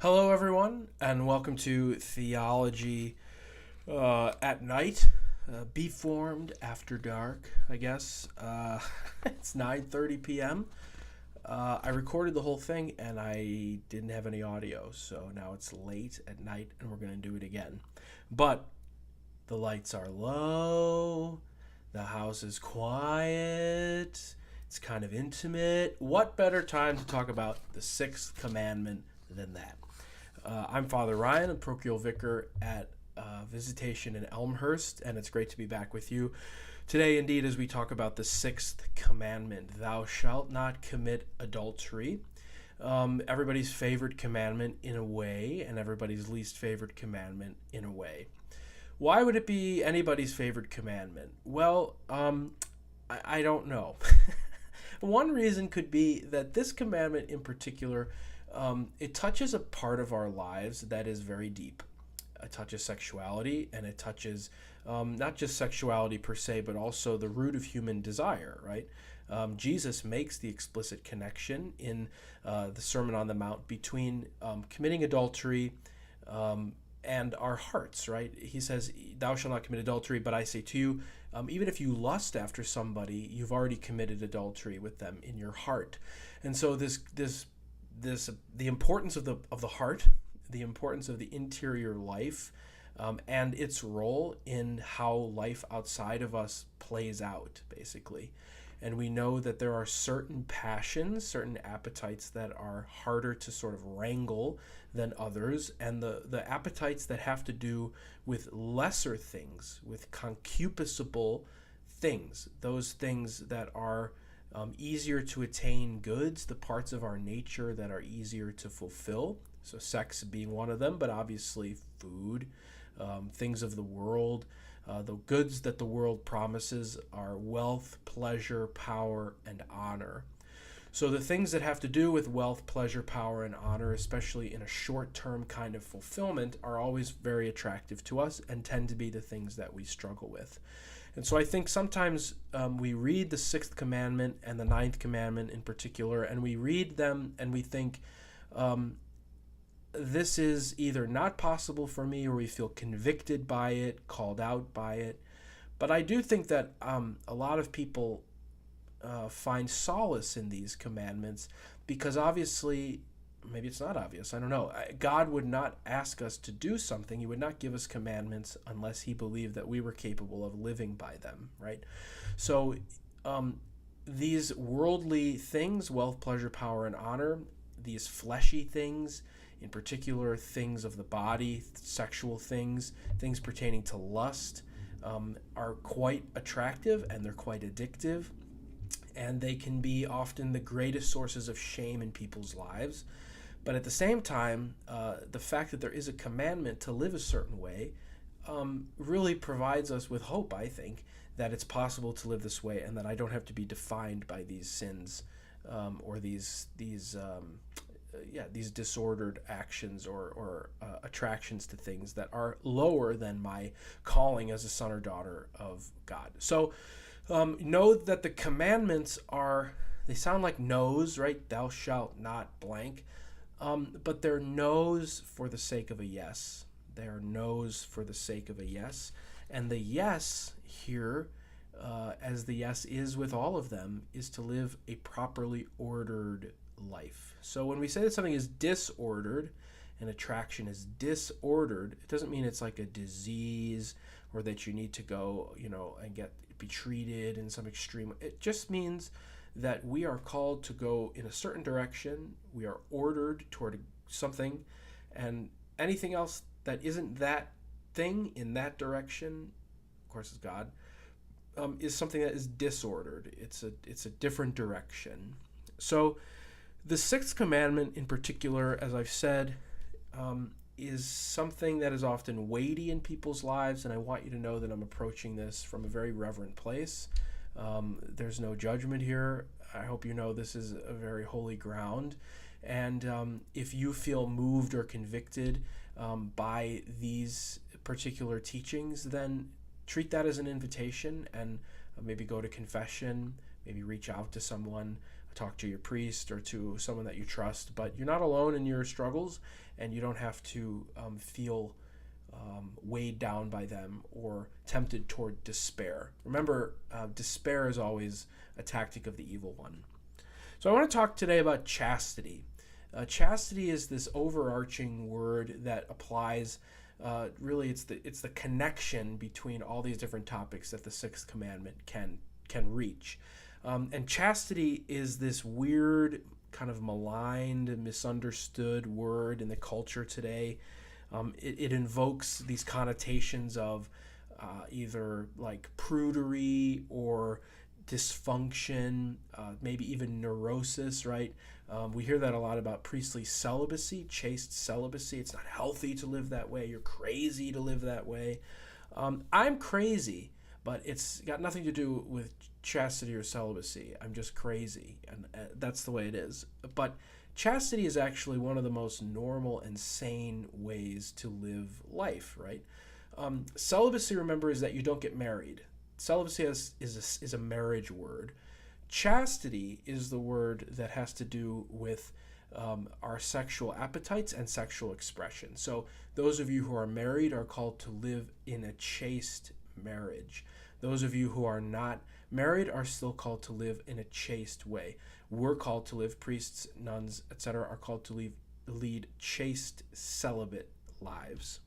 Hello, everyone, and welcome to Theology at Night. Be formed after dark, I guess. It's 9:30 p.m. I recorded the whole thing, and I didn't have any audio, so now it's late at night, and we're going to do it again. But the lights are low, the house is quiet, it's kind of intimate. What better time to talk about the sixth commandment than that? I'm Father Ryan, a parochial vicar at Visitation in Elmhurst, and it's great to be back with you today, indeed, as we talk about the sixth commandment: Thou shalt not commit adultery. Everybody's favorite commandment in a way, and everybody's least favorite commandment in a way. Why would it be anybody's favorite commandment? Well, I don't know. One reason could be that this commandment in particular, it touches a part of our lives that is very deep. It touches sexuality, and it touches not just sexuality per se, but also the root of human desire, right? Jesus makes the explicit connection in the Sermon on the Mount between committing adultery and our hearts, right? He says, "Thou shalt not commit adultery, but I say to you," even if you lust after somebody, you've already committed adultery with them in your heart. And so the importance of the heart, the importance of the interior life, and its role in how life outside of us plays out, basically. And we know that there are certain passions, certain appetites that are harder to sort of wrangle than others, and the appetites that have to do with lesser things, with concupiscible things, those things that are easier to attain goods, the parts of our nature that are easier to fulfill. So sex being one of them, but obviously food, things of the world. The goods that the world promises are wealth, pleasure, power, and honor. So the things that have to do with wealth, pleasure, power, and honor, especially in a short-term kind of fulfillment, are always very attractive to us and tend to be the things that we struggle with. And so I think sometimes we read the sixth commandment and the ninth commandment in particular, and we read them and we think, this is either not possible for me, or we feel convicted by it, called out by it. But I do think that a lot of people find solace in these commandments, because obviously, maybe it's not obvious, I don't know. God would not ask us to do something. He would not give us commandments unless he believed that we were capable of living by them, right? So these worldly things, wealth, pleasure, power, and honor, these fleshy things, in particular things of the body, sexual things, things pertaining to lust, are quite attractive, and they're quite addictive, and they can be often the greatest sources of shame in people's lives. But at the same time, the fact that there is a commandment to live a certain way really provides us with hope, I think, that it's possible to live this way, and that I don't have to be defined by these sins or these disordered actions or attractions to things that are lower than my calling as a son or daughter of God. So know that the commandments they sound like no's, right? Thou shalt not blank. But they're no's for the sake of a yes. They are no's for the sake of a yes. And the yes here, as the yes is with all of them, is to live a properly ordered life. So when we say that something is disordered, an attraction is disordered, it doesn't mean it's like a disease, or that you need to go, and be treated in some extreme. It just means that we are called to go in a certain direction. We are ordered toward something, and anything else that isn't that thing in that direction, of course, is God, is something that is disordered. It's a different direction. So the sixth commandment in particular, as I've said, is something that is often weighty in people's lives, and I want you to know that I'm approaching this from a very reverent place. There's no judgment here. I hope you know this is a very holy ground. And if you feel moved or convicted by these particular teachings, then treat that as an invitation, and maybe go to confession, maybe reach out to someone, talk to your priest or to someone that you trust. But you're not alone in your struggles, and you don't have to feel weighed down by them or tempted toward despair. Remember, despair is always a tactic of the evil one. So I want to talk today about chastity. Chastity is this overarching word that applies. Really, it's the connection between all these different topics that the sixth commandment can reach. And chastity is this weird, kind of maligned, misunderstood word in the culture today. It invokes these connotations of either like prudery or dysfunction, maybe even neurosis, right? We hear that a lot about priestly celibacy, chaste celibacy. It's not healthy to live that way. You're crazy to live that way. I'm crazy, but it's got nothing to do with chastity or celibacy. I'm just crazy, and that's the way it is. But chastity is actually one of the most normal and sane ways to live life, right? Celibacy, remember, is that you don't get married. Celibacy is a marriage word. Chastity is the word that has to do with our sexual appetites and sexual expression. So those of you who are married are called to live in a chaste marriage. Those of you who are not married are still called to live in a chaste way. We're called to live, priests, nuns, etc., are called to lead chaste, celibate lives.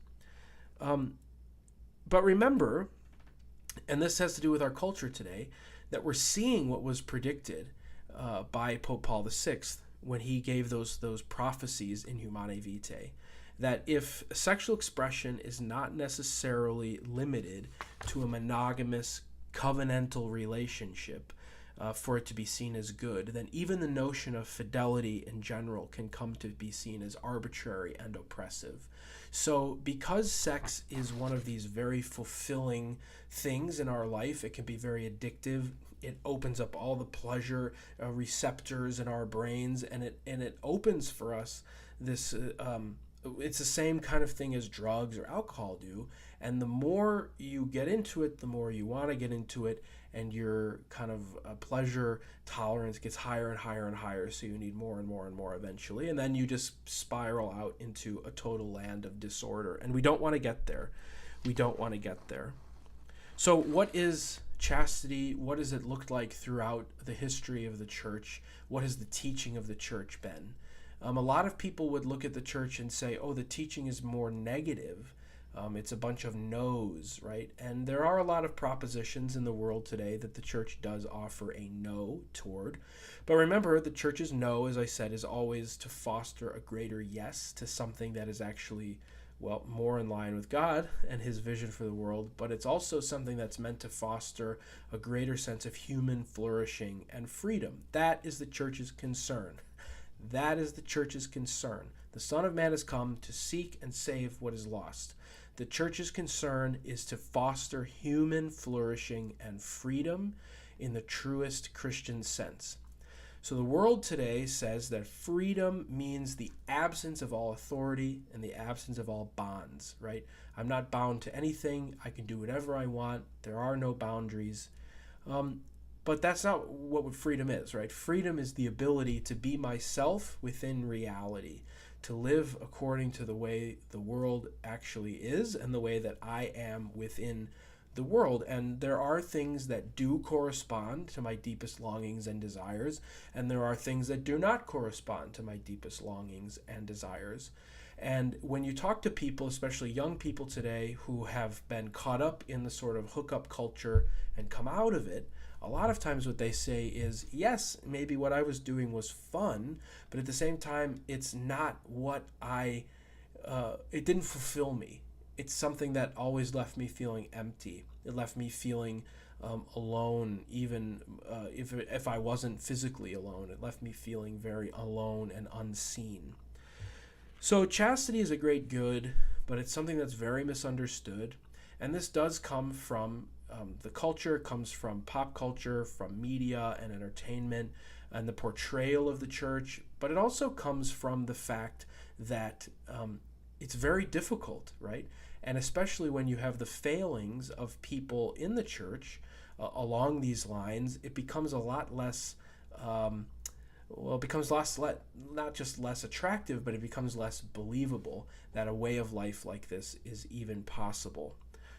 But remember, and this has to do with our culture today, that we're seeing what was predicted by Pope Paul VI when he gave those prophecies in Humanae Vitae, that if sexual expression is not necessarily limited to a monogamous covenantal relationship for it to be seen as good, then even the notion of fidelity in general can come to be seen as arbitrary and oppressive. So because sex is one of these very fulfilling things in our life, it can be very addictive. It opens up all the pleasure receptors in our brains, and it opens for us this it's the same kind of thing as drugs or alcohol do. And the more you get into it, the more you want to get into it, and your kind of pleasure tolerance gets higher and higher and higher, so you need more and more and more eventually, and then you just spiral out into a total land of disorder. And we don't want to get there. We don't want to get there. So what is chastity? What does it look like throughout the history of the church? What has the teaching of the church been? A lot of people would look at the church and say, oh, the teaching is more negative. It's a bunch of no's, right? And there are a lot of propositions in the world today that the church does offer a no toward. But remember, the church's no, as I said, is always to foster a greater yes to something that is actually, well, more in line with God and his vision for the world. But it's also something that's meant to foster a greater sense of human flourishing and freedom. That is the church's concern. That is the church's concern. The Son of Man has come to seek and save what is lost. The church's concern is to foster human flourishing and freedom in the truest Christian sense. So the world today says that freedom means the absence of all authority and the absence of all bonds, right? I'm not bound to anything. I can do whatever I want. There are no boundaries. But that's not what freedom is, right? Freedom is the ability to be myself within reality, to live according to the way the world actually is and the way that I am within the world. And there are things that do correspond to my deepest longings and desires, and there are things that do not correspond to my deepest longings and desires. And when you talk to people, especially young people today who have been caught up in the sort of hookup culture and come out of it, a lot of times what they say is, yes, maybe what I was doing was fun, but at the same time, it's not what it didn't fulfill me. It's something that always left me feeling empty. It left me feeling alone, even if I wasn't physically alone. It left me feeling very alone and unseen. So chastity is a great good, but it's something that's very misunderstood. And this does come from the culture, comes from pop culture, from media and entertainment, and the portrayal of the church. But it also comes from the fact that it's very difficult, right? And especially when you have the failings of people in the church along these lines, it becomes a lot less well, it becomes not just less attractive, but it becomes less believable that a way of life like this is even possible.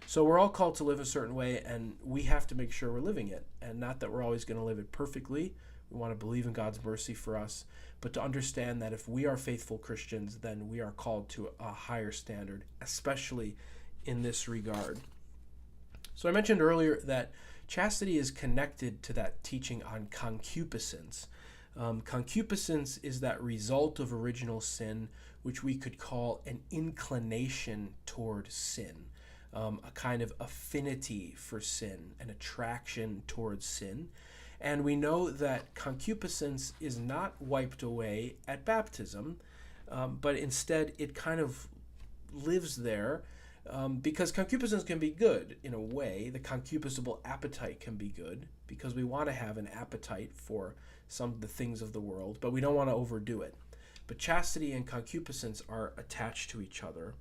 So we're all called to live a certain way, and we have to make sure we're living it. And not that we're always going to live it perfectly. We want to believe in God's mercy for us, but to understand that if we are faithful Christians, then we are called to a higher standard, especially in this regard. So I mentioned earlier that chastity is connected to that teaching on concupiscence. Concupiscence is that result of original sin, which we could call an inclination toward sin, a kind of affinity for sin, an attraction towards sin. And we know that concupiscence is not wiped away at baptism, but instead it kind of lives there, because concupiscence can be good in a way. The concupiscible appetite can be good because we want to have an appetite for some of the things of the world, but we don't want to overdo it. But chastity and concupiscence are attached to each other.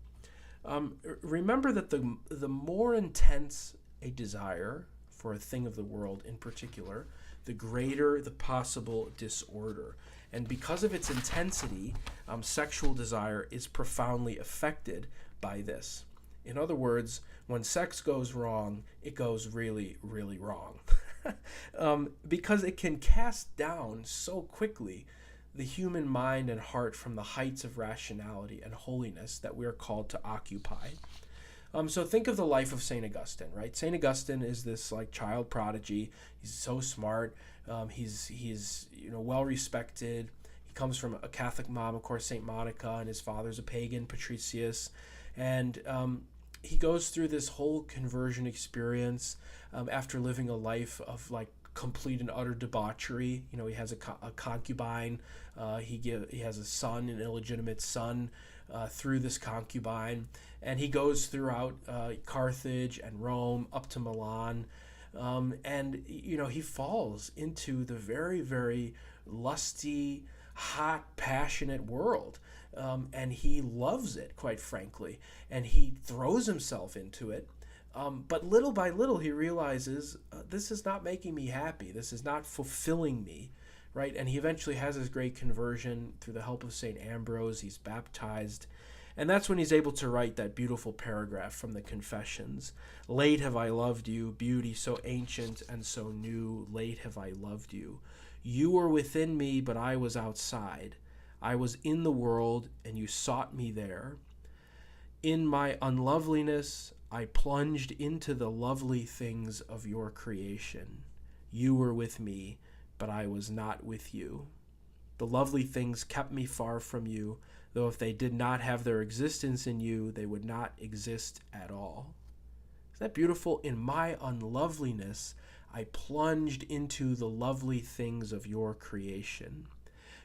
Remember that the more intense a desire for a thing of the world in particular, the greater the possible disorder. And because of its intensity, sexual desire is profoundly affected by this. In other words, when sex goes wrong, it goes really, really wrong. Because it can cast down so quickly the human mind and heart from the heights of rationality and holiness that we are called to occupy. So think of the life of St. Augustine, right? St. Augustine is this like child prodigy. He's so smart. He's well respected. He comes from a Catholic mom, of course, St. Monica, and his father's a pagan, Patricius. And he goes through this whole conversion experience after living a life of like complete and utter debauchery. He has a concubine. He has a son, an illegitimate son, through this concubine, and he goes throughout Carthage and Rome up to Milan, and he falls into the very, very lusty, hot, passionate world, and he loves it, quite frankly, and he throws himself into it. But little by little, he realizes this is not making me happy. This is not fulfilling me, right? And he eventually has his great conversion through the help of St. Ambrose. He's baptized. And that's when he's able to write that beautiful paragraph from the Confessions. Late have I loved you, beauty so ancient and so new. Late have I loved you. You were within me, but I was outside. I was in the world, and you sought me there. In my unloveliness, I plunged into the lovely things of your creation. You were with me, but I was not with you. The lovely things kept me far from you, though if they did not have their existence in you, they would not exist at all. Isn't that beautiful? In my unloveliness, I plunged into the lovely things of your creation.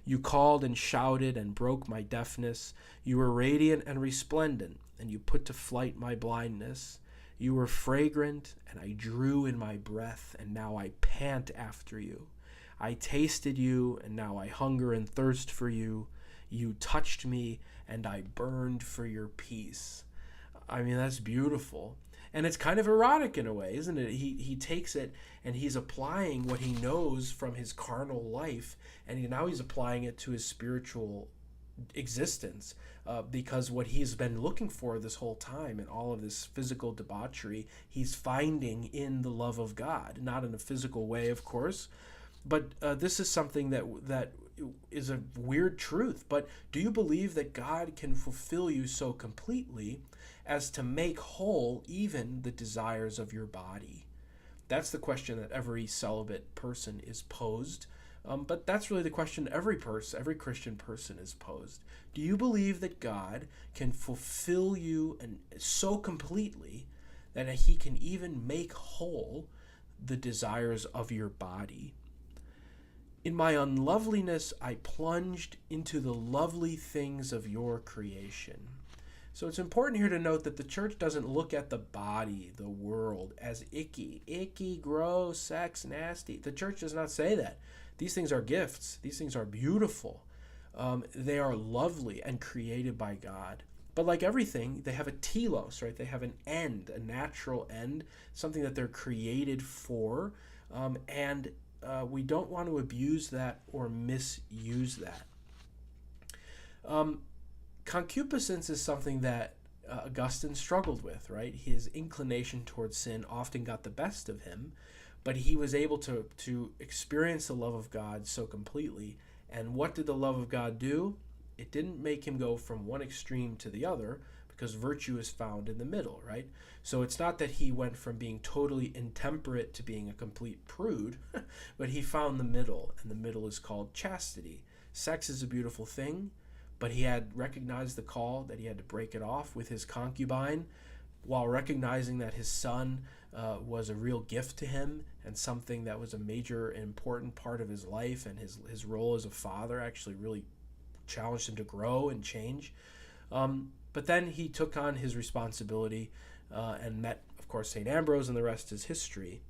You called and shouted and broke my deafness. You were radiant and resplendent, and you put to flight my blindness. You were fragrant, and I drew in my breath, and now I pant after you. I tasted you, and now I hunger and thirst for you. You touched me, and I burned for your peace. I mean, that's beautiful. And it's kind of erotic in a way, isn't it? He takes it and he's applying what he knows from his carnal life, and now he's applying it to his spiritual existence, because what he's been looking for this whole time in all of this physical debauchery, he's finding in the love of God. Not in a physical way, of course, but this is something that is a weird truth. But do you believe that God can fulfill you so completely as to make whole even the desires of your body? That's the question that every celibate person is posed. But that's really the question every Christian person is posed. Do you believe that God can fulfill you and so completely that he can even make whole the desires of your body? In my unloveliness, I plunged into the lovely things of your creation. So it's important here to note that the church doesn't look at the body, the world, as icky, gross, sex, nasty. The church does not say that. These things are gifts. These things are beautiful. They are lovely and created by God. But like everything, they have a telos, right? They have an end, a natural end, something that they're created for. And we don't want to abuse that or misuse that. Concupiscence is something that Augustine struggled with, right? His inclination towards sin often got the best of him, but he was able to experience the love of God so completely. And what did the love of God do? It didn't make him go from one extreme to the other, because virtue is found in the middle, right? So it's not that he went from being totally intemperate to being a complete prude, but he found the middle, and the middle is called chastity. Sex is a beautiful thing, but he had recognized the call that he had to break it off with his concubine, while recognizing that his son was a real gift to him and something that was a major and important part of his life, and his role as a father actually really challenged him to grow and change. But then he took on his responsibility and met, of course, St. Ambrose, and the rest is history.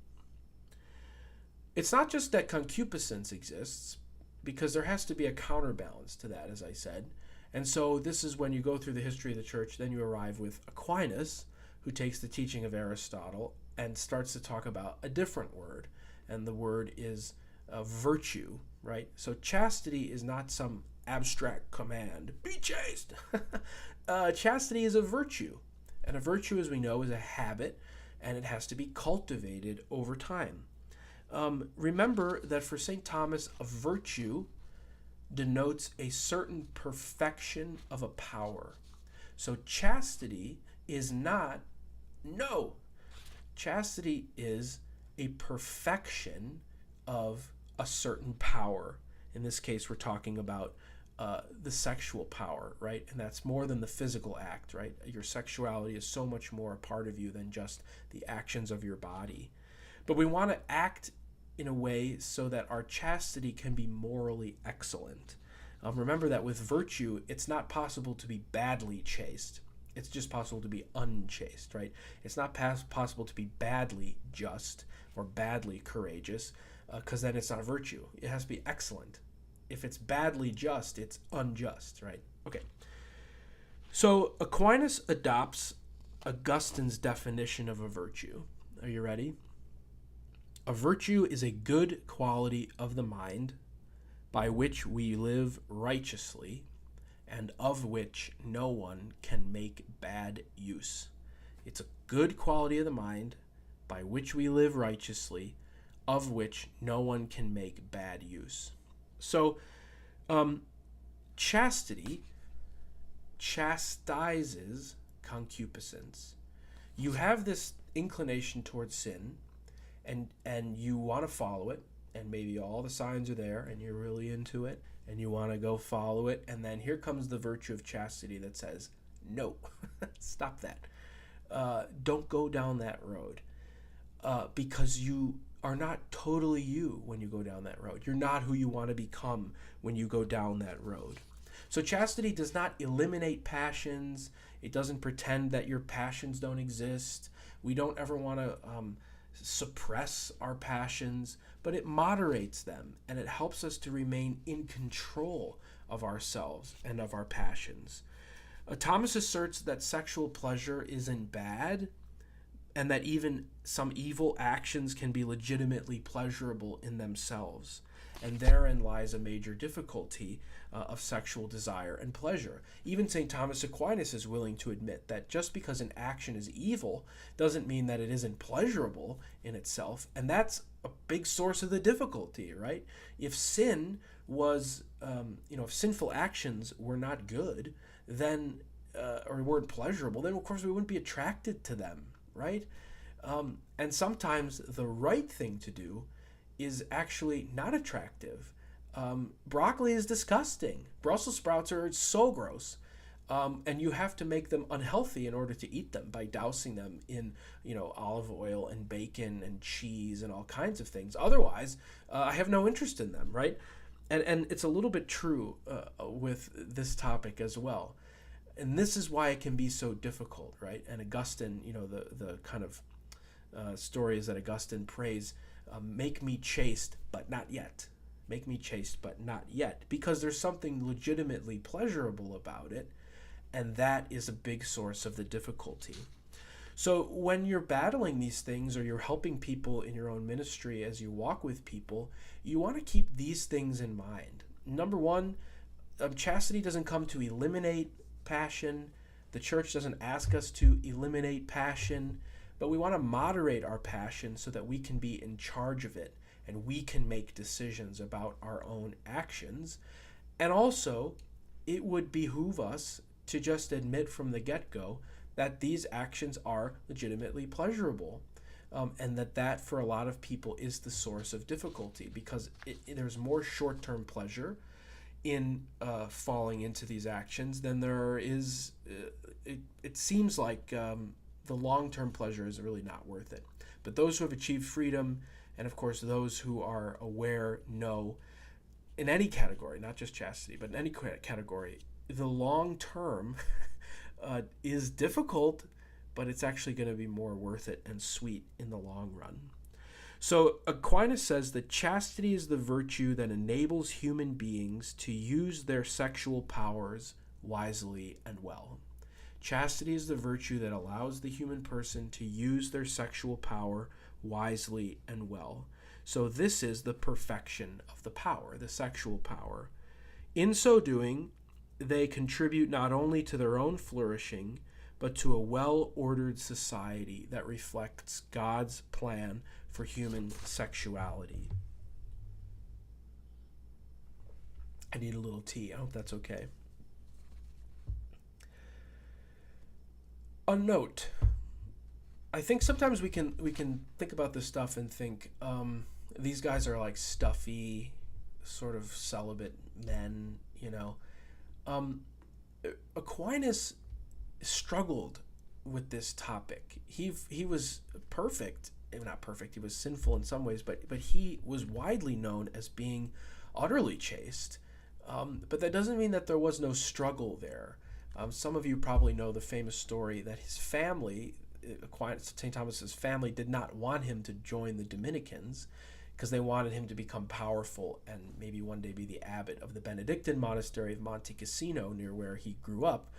It's not just that concupiscence exists, because there has to be a counterbalance to that, as I said. And so this is when you go through the history of the church, then you arrive with Aquinas, who takes the teaching of Aristotle and starts to talk about a different word. And the word is virtue, right? So chastity is not some abstract command, be chaste. Chastity is a virtue. And a virtue, as we know, is a habit, and it has to be cultivated over time. Remember that for St. Thomas, a virtue denotes a certain perfection of a power. So chastity is not, no. Chastity is a perfection of a certain power. In this case, we're talking about the sexual power, right? And that's more than the physical act, right? Your sexuality is so much more a part of you than just the actions of your body. But we want to act in a way so that our chastity can be morally excellent. Remember that with virtue, it's not possible to be badly chaste. It's just possible to be unchaste, right? It's not possible to be badly just or badly courageous, because then it's not a virtue. It has to be excellent. If it's badly just, it's unjust, right? Okay. So Aquinas adopts Augustine's definition of a virtue. Are you ready? A virtue is a good quality of the mind by which we live righteously and of which no one can make bad use. It's a good quality of the mind by which we live righteously, of which no one can make bad use. So, chastity chastises concupiscence. You have this inclination towards sin, and you want to follow it, and maybe all the signs are there, and you're really into it, and you want to go follow it, and then here comes the virtue of chastity that says, no, stop that. Don't go down that road, because you are not totally you when you go down that road. You're not who you want to become when you go down that road. So chastity does not eliminate passions. It doesn't pretend that your passions don't exist. We don't ever want to suppress our passions, but it moderates them, and it helps us to remain in control of ourselves and of our passions. Thomas asserts that sexual pleasure isn't bad, and that even some evil actions can be legitimately pleasurable in themselves. And therein lies a major difficulty of sexual desire and pleasure. Even St. Thomas Aquinas is willing to admit that just because an action is evil doesn't mean that it isn't pleasurable in itself. And that's a big source of the difficulty, right? If sin was, if sinful actions were not good, then, or weren't pleasurable, then of course we wouldn't be attracted to them, right? And sometimes the right thing to do is actually not attractive. Broccoli is disgusting. Brussels sprouts are so gross. And you have to make them unhealthy in order to eat them by dousing them in, olive oil and bacon and cheese and all kinds of things. Otherwise, I have no interest in them, right? And it's a little bit true with this topic as well. And this is why it can be so difficult, right? And Augustine, the kind of stories that Augustine prays, make me chaste, but not yet. Make me chaste, but not yet. Because there's something legitimately pleasurable about it, and that is a big source of the difficulty. So when you're battling these things or you're helping people in your own ministry as you walk with people, you want to keep these things in mind. Number one, chastity doesn't come to eliminate passion. The church doesn't ask us to eliminate passion, but we want to moderate our passion so that we can be in charge of it and we can make decisions about our own actions. And also, it would behoove us to just admit from the get-go that these actions are legitimately pleasurable. And that for a lot of people is the source of difficulty, because there's more short-term pleasure in falling into these actions than there is. It seems like the long-term pleasure is really not worth it. But those who have achieved freedom, and of course those who are aware, know, in any category, not just chastity, but in any category, the long term is difficult, but it's actually going to be more worth it and sweet in the long run. So Aquinas says that chastity is the virtue that enables human beings to use their sexual powers wisely and well. Chastity is the virtue that allows the human person to use their sexual power wisely and well. So this is the perfection of the power, the sexual power. In so doing, they contribute not only to their own flourishing, but to a well-ordered society that reflects God's plan for human sexuality. I need a little tea. I hope that's okay. A note. I think sometimes we can think about this stuff and think these guys are like stuffy, sort of celibate men, you know. Aquinas struggled with this topic. He was perfect, not perfect. He was sinful in some ways, but he was widely known as being utterly chaste. But that doesn't mean that there was no struggle there. Some of you probably know the famous story that his family, St. Thomas's family, did not want him to join the Dominicans because they wanted him to become powerful and maybe one day be the abbot of the Benedictine monastery of Monte Cassino, near where he grew up.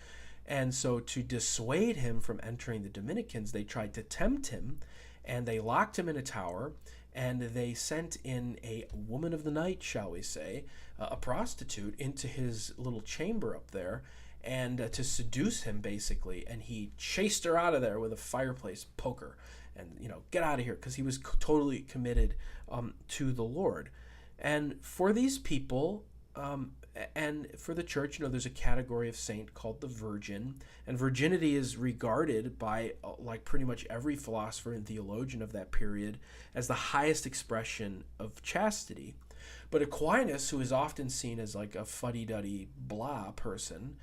And so to dissuade him from entering the Dominicans, they tried to tempt him, and they locked him in a tower, and they sent in a woman of the night, shall we say, a prostitute, into his little chamber up there, and to seduce him, basically. And he chased her out of there with a fireplace poker, and, get out of here, because he was totally committed to the Lord. And for these people, and for the church, there's a category of saint called the virgin, and virginity is regarded by like pretty much every philosopher and theologian of that period as the highest expression of chastity. But Aquinas, who is often seen as like a fuddy-duddy blah person,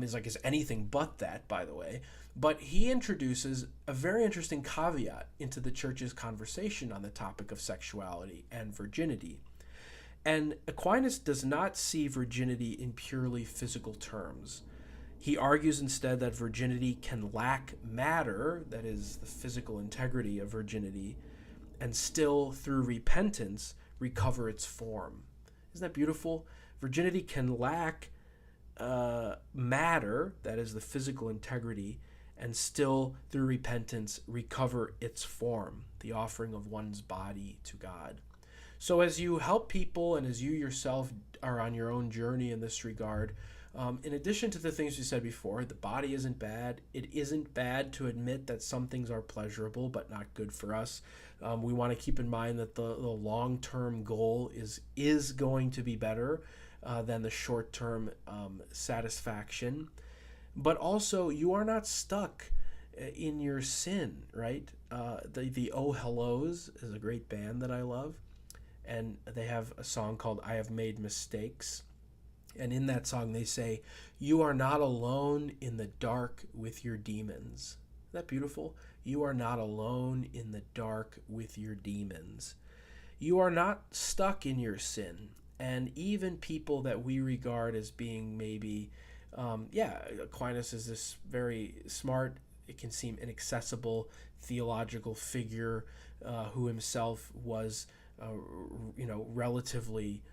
is anything but that, by the way. But he introduces a very interesting caveat into the church's conversation on the topic of sexuality and virginity. And Aquinas does not see virginity in purely physical terms. He argues instead that virginity can lack matter, that is, the physical integrity of virginity, and still, through repentance, recover its form. Isn't that beautiful? Virginity can lack matter, that is, the physical integrity, and still, through repentance, recover its form, the offering of one's body to God. So as you help people and as you yourself are on your own journey in this regard, in addition to the things we said before, the body isn't bad. It isn't bad to admit that some things are pleasurable but not good for us. We want to keep in mind that the long-term goal is going to be better than the short-term satisfaction. But also, you are not stuck in your sin, right? The Oh Hellos is a great band that I love. And they have a song called I Have Made Mistakes. And in that song they say, you are not alone in the dark with your demons. Isn't that beautiful? You are not alone in the dark with your demons. You are not stuck in your sin. And even people that we regard as being maybe, Aquinas is this very smart, it can seem inaccessible theological figure who himself was relatively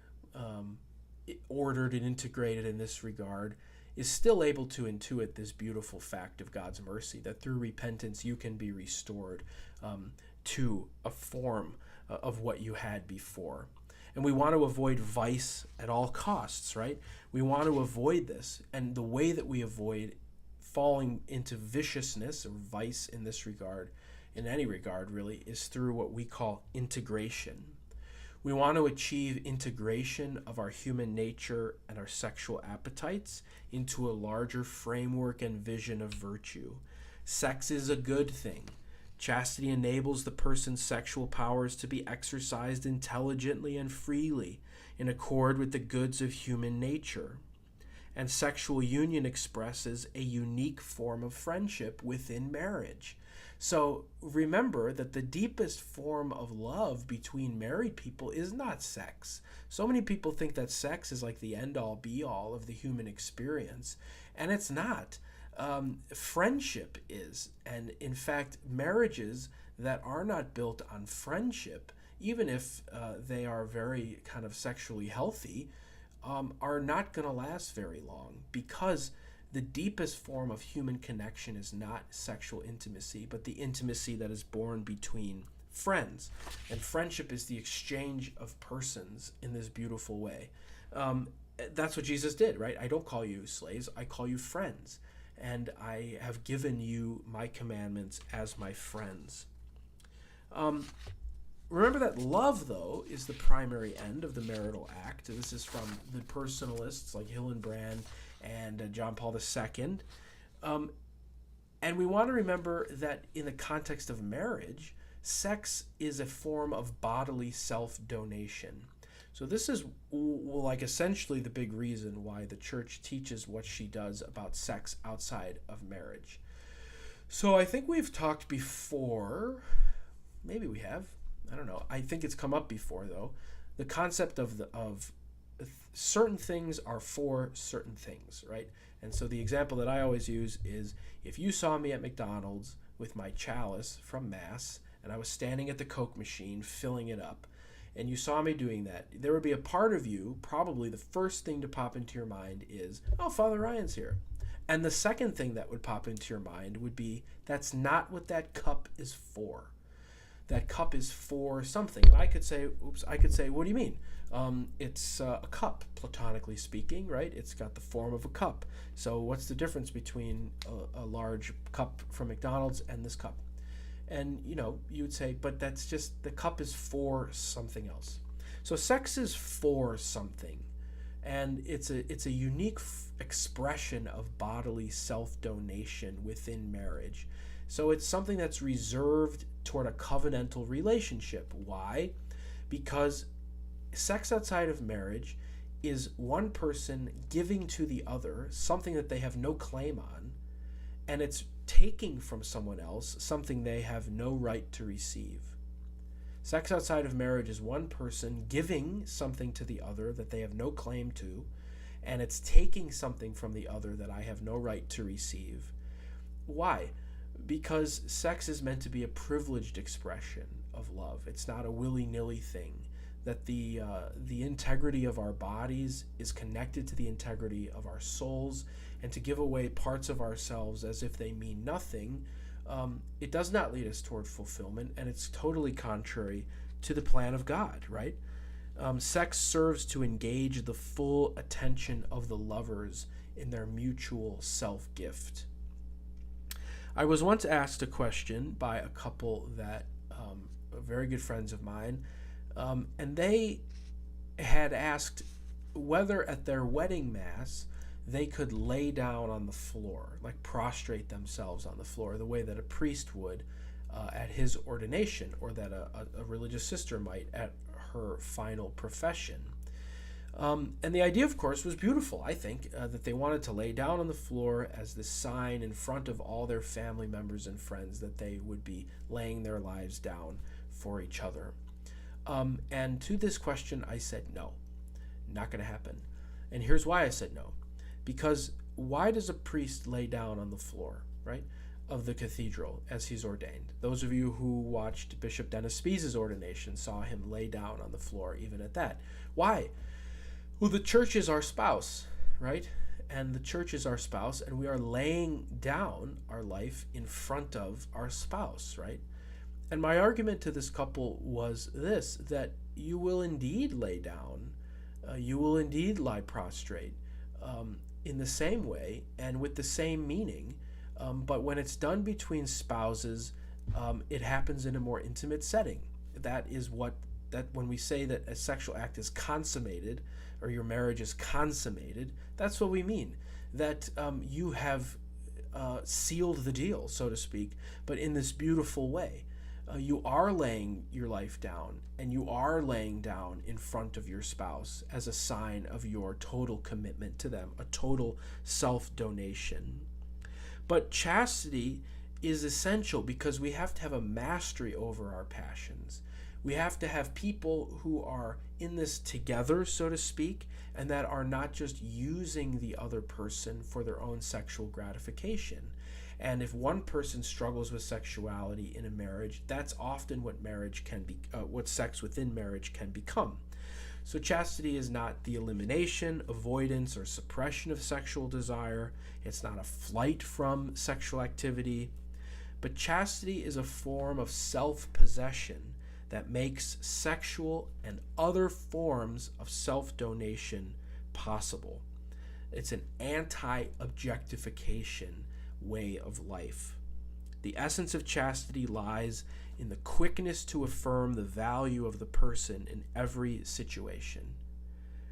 ordered and integrated in this regard. is still able to intuit this beautiful fact of God's mercy, that through repentance you can be restored to a form of what you had before. And we want to avoid vice at all costs, right? We want to avoid this. And the way that we avoid falling into viciousness or vice in this regard, in any regard really, is through what we call integration. We want to achieve integration of our human nature and our sexual appetites into a larger framework and vision of virtue. Sex is a good thing. Chastity enables the person's sexual powers to be exercised intelligently and freely in accord with the goods of human nature. And sexual union expresses a unique form of friendship within marriage. So remember that the deepest form of love between married people is not sex. So many people think that sex is like the end-all be-all of the human experience, and it's not. Friendship is. And in fact, marriages that are not built on friendship, even if they are very kind of sexually healthy, are not going to last very long, because the deepest form of human connection is not sexual intimacy, but the intimacy that is born between friends. And friendship is the exchange of persons in this beautiful way. That's what Jesus did, right? I don't call you slaves, I call you friends. And I have given you my commandments as my friends. Remember that love, though, is the primary end of the marital act. This is from the personalists like Hillenbrand and John Paul II. And we want to remember that in the context of marriage, sex is a form of bodily self-donation. So this is like essentially the big reason why the church teaches what she does about sex outside of marriage. So I think we've talked before, maybe we have, I don't know. I think it's come up before, though. The concept of certain things are for certain things, right? And so the example that I always use is, if you saw me at McDonald's with my chalice from Mass, and I was standing at the Coke machine filling it up, and you saw me doing that, there would be a part of you, probably the first thing to pop into your mind is, oh, Father Ryan's here. And the second thing that would pop into your mind would be, that's not what that cup is for. That cup is for something. And I could say, what do you mean? It's a cup, platonically speaking, right? It's got the form of a cup. So what's the difference between a large cup from McDonald's and this cup? And, you would say, but that's just, the cup is for something else. So sex is for something. And it's a unique expression of bodily self-donation within marriage. So it's something that's reserved toward a covenantal relationship. Why? Because sex outside of marriage is one person giving to the other something that they have no claim on, and it's taking from someone else something they have no right to receive. Sex outside of marriage is one person giving something to the other that they have no claim to, and it's taking something from the other that I have no right to receive. Why? Because sex is meant to be a privileged expression of love. It's not a willy-nilly thing. That the integrity of our bodies is connected to the integrity of our souls, and to give away parts of ourselves as if they mean nothing, it does not lead us toward fulfillment, and it's totally contrary to the plan of God, right? Sex serves to engage the full attention of the lovers in their mutual self-gift. I was once asked a question by a couple that are very good friends of mine, and they had asked whether at their wedding mass they could lay down on the floor, like prostrate themselves on the floor, the way that a priest would at his ordination, or that a religious sister might at her final profession. And the idea, of course, was beautiful, I think, that they wanted to lay down on the floor as the sign in front of all their family members and friends that they would be laying their lives down for each other. And to this question, I said no, not going to happen. And here's why I said no. Because why does a priest lay down on the floor, right, of the cathedral as he's ordained? Those of you who watched Bishop Dennis Spies' ordination saw him lay down on the floor even at that. Why? Well, the church is our spouse, right? and the church is our spouse, and we are laying down our life in front of our spouse, right? And my argument to this couple was this, that you will indeed lay down, you will indeed lie prostrate, in the same way and with the same meaning, but when it's done between spouses, it happens in a more intimate setting. That is that when we say that a sexual act is consummated, or your marriage is consummated, that's what we mean. That you have sealed the deal, so to speak, but in this beautiful way. You are laying your life down, and you are laying down in front of your spouse as a sign of your total commitment to them, a total self-donation. But chastity is essential because we have to have a mastery over our passions. We have to have people who are in this together, so to speak, and that are not just using the other person for their own sexual gratification. And if one person struggles with sexuality in a marriage, that's often what what sex within marriage can become. So chastity is not the elimination, avoidance, or suppression of sexual desire. It's not a flight from sexual activity. But chastity is a form of self-possession that makes sexual and other forms of self-donation possible. It's an anti-objectification way of life. The essence of chastity lies in the quickness to affirm the value of the person in every situation,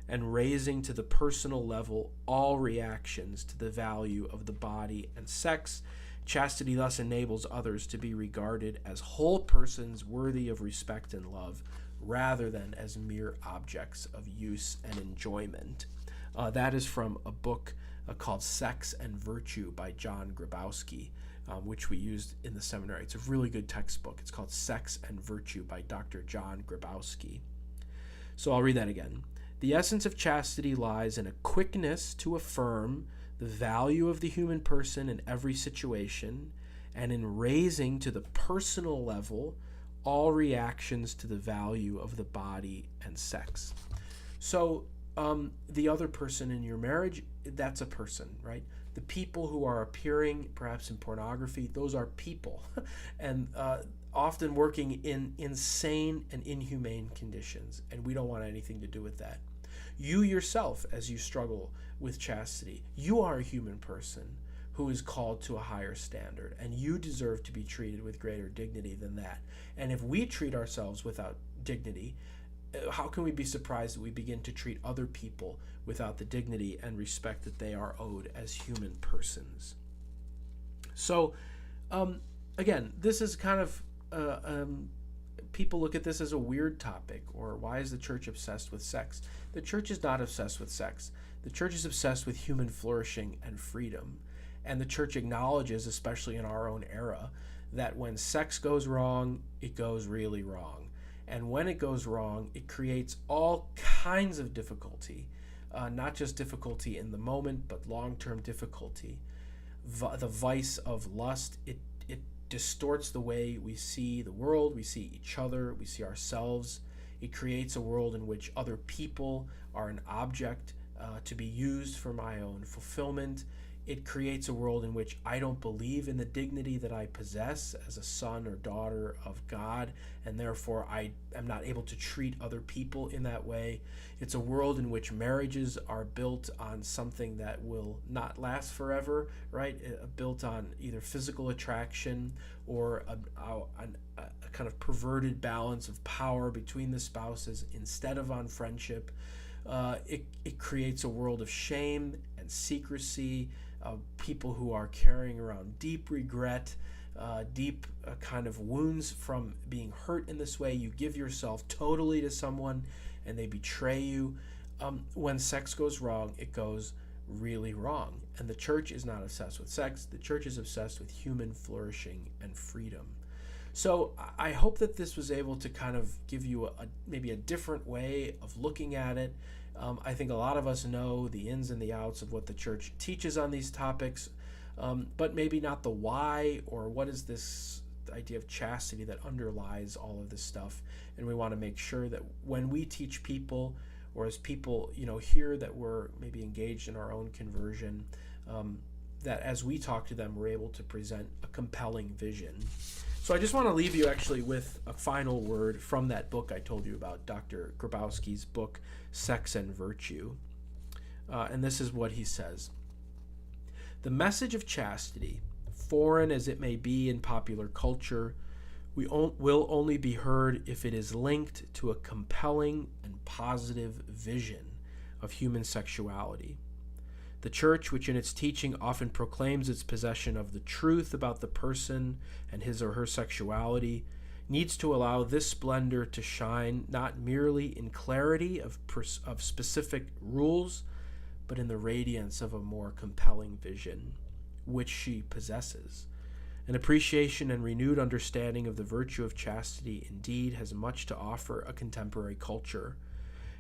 and raising to the personal level all reactions to the value of the body and sex. Chastity thus enables others to be regarded as whole persons worthy of respect and love, rather than as mere objects of use and enjoyment. That is from a book called Sex and Virtue by John Grabowski, which we used in the seminary. It's a really good textbook. It's called Sex and Virtue by Dr. John Grabowski. So I'll read that again. The essence of chastity lies in a quickness to affirm the value of the human person in every situation, and in raising to the personal level all reactions to the value of the body and sex. So the other person in your marriage, that's a person, right? The people who are appearing perhaps in pornography, those are people, and often working in insane and inhumane conditions, and we don't want anything to do with that. You yourself, as you struggle with chastity, you are a human person who is called to a higher standard, and you deserve to be treated with greater dignity than that. And if we treat ourselves without dignity, how can we be surprised that we begin to treat other people without the dignity and respect that they are owed as human persons? So, again, this is kind of, people look at this as a weird topic, or why is the church obsessed with sex? The church is not obsessed with sex. The church is obsessed with human flourishing and freedom. And the church acknowledges, especially in our own era, that when sex goes wrong, it goes really wrong. And when it goes wrong, it creates all kinds of difficulty, not just difficulty in the moment, but long-term difficulty. The vice of lust, it distorts the way we see the world, we see each other, we see ourselves. It creates a world in which other people are an object to be used for my own fulfillment. It creates a world in which I don't believe in the dignity that I possess as a son or daughter of God, and therefore I am not able to treat other people in that way. It's a world in which marriages are built on something that will not last forever, right? Built on either physical attraction or a kind of perverted balance of power between the spouses instead of on friendship. It creates a world of shame and secrecy, people who are carrying around deep regret, deep kind of wounds from being hurt in this way. You give yourself totally to someone and they betray you. When sex goes wrong, it goes really wrong. And the church is not obsessed with sex. The church is obsessed with human flourishing and freedom. So I hope that this was able to kind of give you maybe a different way of looking at it. I think a lot of us know the ins and the outs of what the church teaches on these topics, but maybe not the why, or what is this idea of chastity that underlies all of this stuff. And we want to make sure that when we teach people, or as people, hear that we're maybe engaged in our own conversion, that as we talk to them, we're able to present a compelling vision. So I just want to leave you actually with a final word from that book I told you about, Dr. Grabowski's book, Sex and Virtue. And this is what he says. The message of chastity, foreign as it may be in popular culture, will only be heard if it is linked to a compelling and positive vision of human sexuality. The Church, which in its teaching often proclaims its possession of the truth about the person and his or her sexuality, needs to allow this splendor to shine not merely in clarity of specific rules, but in the radiance of a more compelling vision, which she possesses. An appreciation and renewed understanding of the virtue of chastity indeed has much to offer a contemporary culture.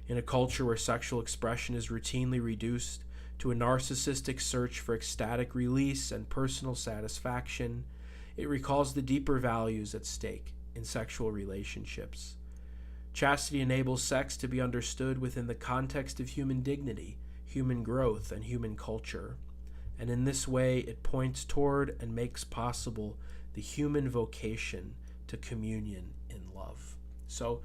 In a culture where sexual expression is routinely reduced to a narcissistic search for ecstatic release and personal satisfaction, it recalls the deeper values at stake in sexual relationships. Chastity enables sex to be understood within the context of human dignity, human growth, and human culture. And in this way, it points toward and makes possible the human vocation to communion in love. So,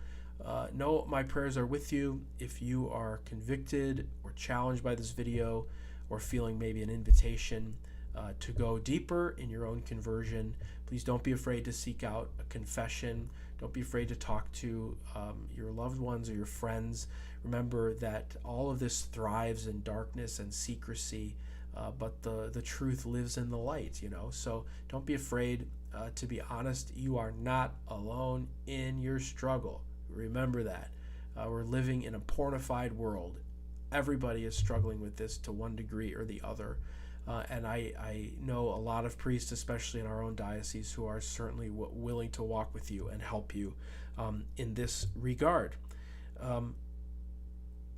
know my prayers are with you. If you are convicted or challenged by this video, or feeling maybe an invitation to go deeper in your own conversion, please don't be afraid to seek out a confession. Don't be afraid to talk to your loved ones or your friends. Remember that all of this thrives in darkness and secrecy, but the truth lives in the light, So don't be afraid to be honest. You are not alone in your struggle. Remember that. We're living in a pornified world. Everybody is struggling with this to one degree or the other. And I know a lot of priests, especially in our own diocese, who are certainly willing to walk with you and help you in this regard.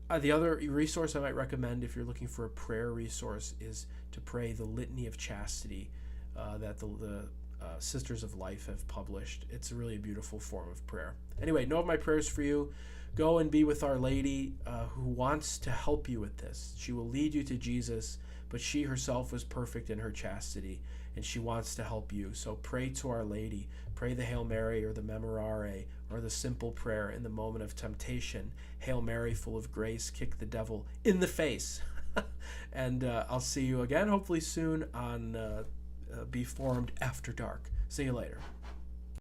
The other resource I might recommend if you're looking for a prayer resource is to pray the Litany of Chastity that the Sisters of Life have published. It's a really beautiful form of prayer. Anyway, know of my prayers for you. Go and be with Our Lady who wants to help you with this. She will lead you to Jesus, but she herself was perfect in her chastity, and she wants to help you. So pray to Our Lady. Pray the Hail Mary or the Memorare or the simple prayer in the moment of temptation. Hail Mary, full of grace, kick the devil in the face. And I'll see you again, hopefully soon, on Be Formed After Dark. See you later.